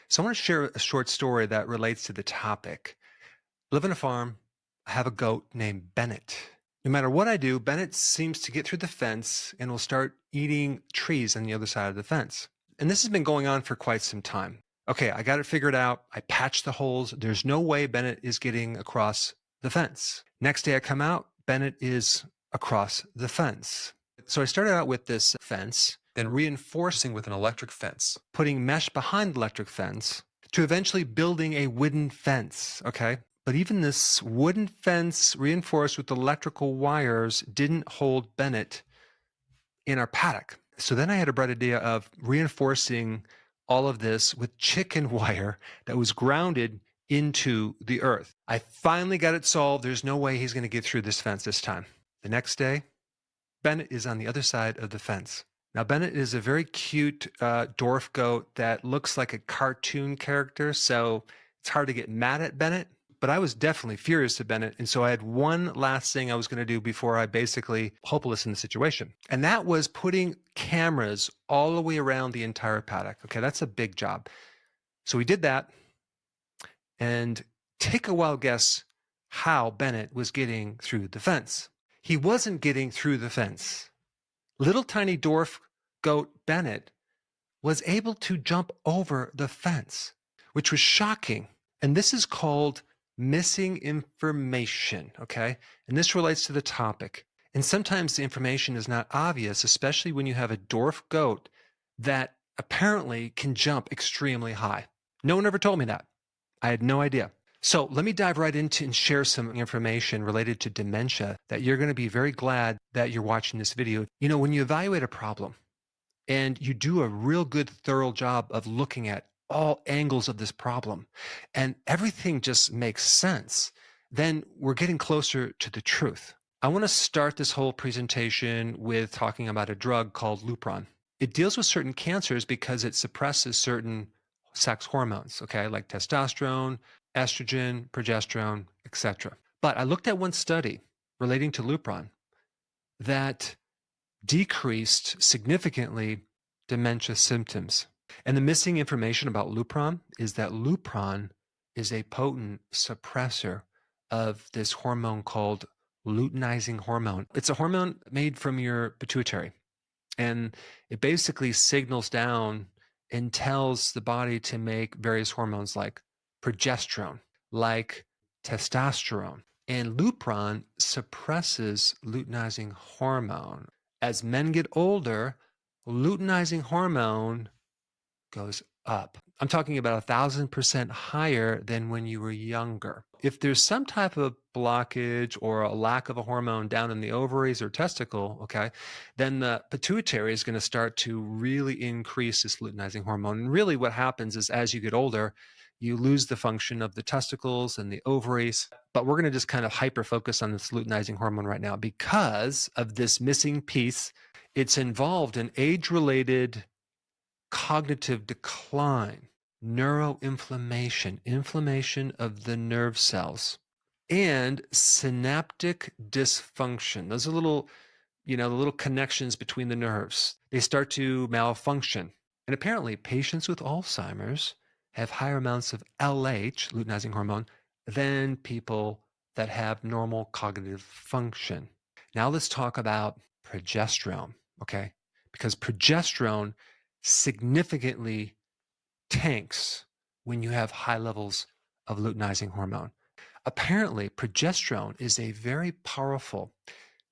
So I want to share a short story that relates to the topic. I live on a farm. I have a goat named Bennett. No matter what I do, Bennett seems to get through the fence and will start eating trees on the other side of the fence. And this has been going on for quite some time. Okay, I got it figured out. I patched the holes. There's no way Bennett is getting across the fence. Next day I come out, Bennett is across the fence. So I started out with this fence, then reinforcing with an electric fence, putting mesh behind the electric fence, to eventually building a wooden fence, okay? But even this wooden fence reinforced with electrical wires didn't hold Bennett in our paddock. So then I had a bright idea of reinforcing all of this with chicken wire that was grounded into the earth. I finally got it solved. There's no way he's going to get through this fence this time. The next day, Bennett is on the other side of the fence. Now, Bennett is a very cute dwarf goat that looks like a cartoon character, so it's hard to get mad at Bennett. But I was definitely furious at Bennett, and so I had one last thing I was going to do before I basically hopeless in the situation. And that was putting cameras all the way around the entire paddock. Okay, that's a big job. So we did that, and take a wild guess how Bennett was getting through the fence. He wasn't getting through the fence. Little tiny dwarf goat Bennett was able to jump over the fence, which was shocking. And this is called missing information, okay? And this relates to the topic. And sometimes the information is not obvious, especially when you have a dwarf goat that apparently can jump extremely high. No one ever told me that. I had no idea. So let me dive right into and share some information related to dementia that you're going to be very glad that you're watching this video. You know, when you evaluate a problem and you do a real good, thorough job of looking at all angles of this problem and everything just makes sense, then we're getting closer to the truth. I want to start this whole presentation with talking about a drug called Lupron. It deals with certain cancers because it suppresses certain sex hormones, okay, like testosterone, estrogen, progesterone, etc. But I looked at one study relating to Lupron that decreased significantly dementia symptoms. And the missing information about Lupron is that Lupron is a potent suppressor of this hormone called luteinizing hormone. It's a hormone made from your pituitary, and it basically signals down and tells the body to make various hormones like progesterone, like testosterone. And Lupron suppresses luteinizing hormone. As men get older, luteinizing hormone goes up. I'm talking about 1,000% higher than when you were younger. If there's some type of blockage or a lack of a hormone down in the ovaries or testicle, okay, then the pituitary is going to start to really increase this luteinizing hormone. And really what happens is as you get older, you lose the function of the testicles and the ovaries. But we're going to just kind of hyper focus on this luteinizing hormone right now because of this missing piece. It's involved in age-related cognitive decline, neuroinflammation, inflammation of the nerve cells, and synaptic dysfunction. Those are the little connections between the nerves. They start to malfunction. And apparently, patients with Alzheimer's have higher amounts of LH, luteinizing hormone, than people that have normal cognitive function. Now let's talk about progesterone, okay? Because progesterone significantly tanks when you have high levels of luteinizing hormone. Apparently, progesterone is a very powerful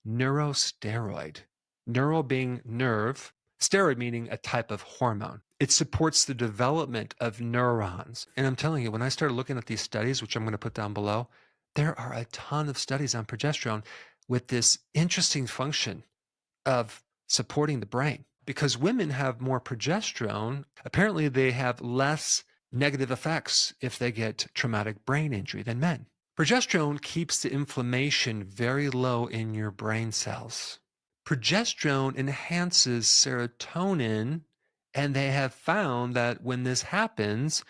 neurosteroid. Neuro being nerve, steroid meaning a type of hormone. It supports the development of neurons. And I'm telling you, when I started looking at these studies, which I'm going to put down below, there are a ton of studies on progesterone with this interesting function of supporting the brain. Because women have more progesterone, apparently they have less negative effects if they get traumatic brain injury than men. Progesterone keeps the inflammation very low in your brain cells. Progesterone enhances serotonin, and they have found that when this happens,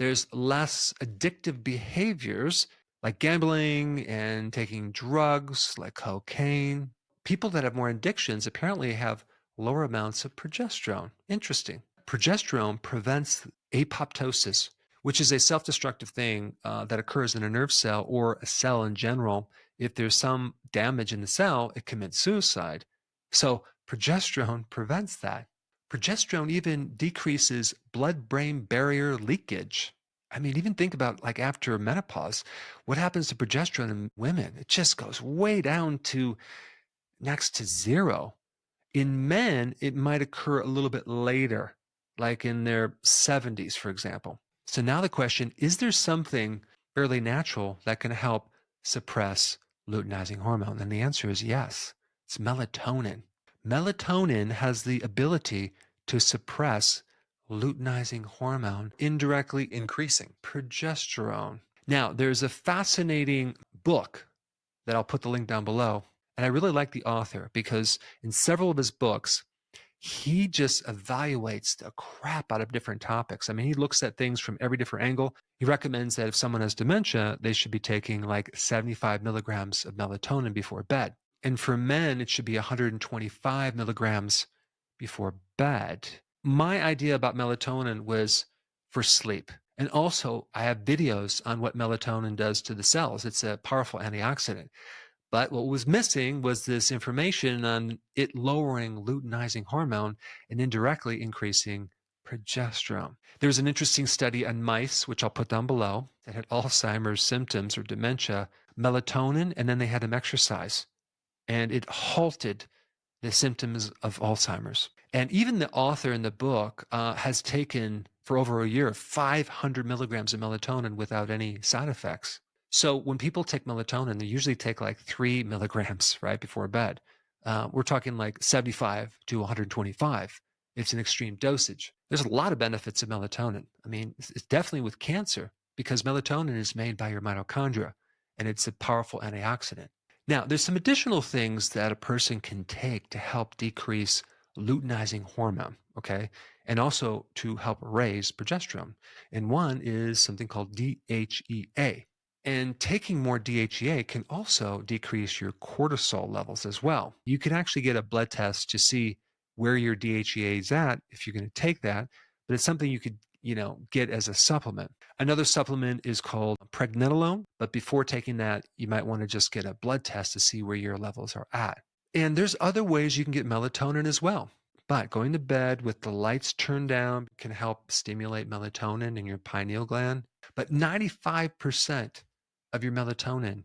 there's less addictive behaviors like gambling and taking drugs like cocaine. People that have more addictions apparently have lower amounts of progesterone. Interesting. progesterone prevents apoptosis, which is a self-destructive thing that occurs in a nerve cell or a cell in general. If there's some damage in the cell, it commits suicide. So progesterone prevents that. Progesterone even decreases blood-brain barrier leakage. I mean, even think about like after menopause, what happens to progesterone in women? It just goes way down to next to zero. In men, it might occur a little bit later, like in their 70s, for example. So now the question, is there something fairly natural that can help suppress luteinizing hormone? And the answer is yes. It's melatonin. Melatonin has the ability to suppress luteinizing hormone, indirectly increasing progesterone. Now, there's a fascinating book that I'll put the link down below. And I really like the author because in several of his books, he just evaluates the crap out of different topics. I mean, he looks at things from every different angle. He recommends that if someone has dementia, they should be taking like 75 milligrams of melatonin before bed. And for men, it should be 125 milligrams before bed. My idea about melatonin was for sleep. And also, I have videos on what melatonin does to the cells. It's a powerful antioxidant. But what was missing was this information on it lowering luteinizing hormone and indirectly increasing progesterone. There's an interesting study on mice, which I'll put down below, that had Alzheimer's symptoms or dementia, melatonin, and then they had them exercise. And it halted the symptoms of Alzheimer's. And even the author in the book has taken, for over a year, 500 milligrams of melatonin without any side effects. So when people take melatonin, they usually take like 3 milligrams right before bed. We're talking like 75 to 125. It's an extreme dosage. There's a lot of benefits of melatonin. I mean, it's definitely with cancer because melatonin is made by your mitochondria and it's a powerful antioxidant. Now, there's some additional things that a person can take to help decrease luteinizing hormone, okay, and also to help raise progesterone. And one is something called DHEA. And taking more DHEA can also decrease your cortisol levels as well. You can actually get a blood test to see where your DHEA is at if you're going to take that, but it's something you could get as a supplement. Another supplement is called pregnenolone, but before taking that, you might want to just get a blood test to see where your levels are at. And there's other ways you can get melatonin as well. But going to bed with the lights turned down can help stimulate melatonin in your pineal gland. But 95% of your melatonin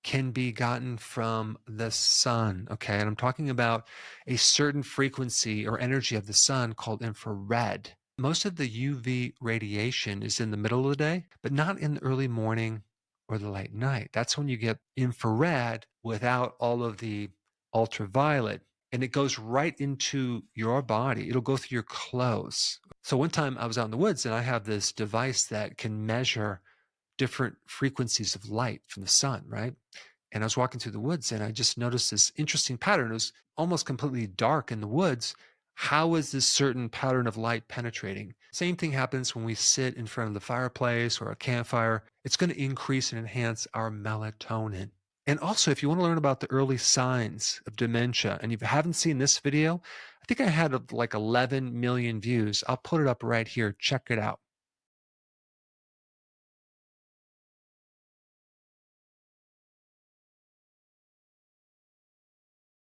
can be gotten from the sun, okay? And I'm talking about a certain frequency or energy of the sun called infrared. Most of the UV radiation is in the middle of the day, but not in the early morning or the late night. That's when you get infrared without all of the ultraviolet. And it goes right into your body. It'll go through your clothes. So one time I was out in the woods and I have this device that can measure different frequencies of light from the sun, right? And I was walking through the woods and I just noticed this interesting pattern. It was almost completely dark in the woods. How is this certain pattern of light penetrating? Same thing happens when we sit in front of the fireplace or a campfire. It's going to increase and enhance our melatonin. And also, if you want to learn about the early signs of dementia, and if you haven't seen this video, I think I had like 11 million views. I'll put it up right here. Check it out.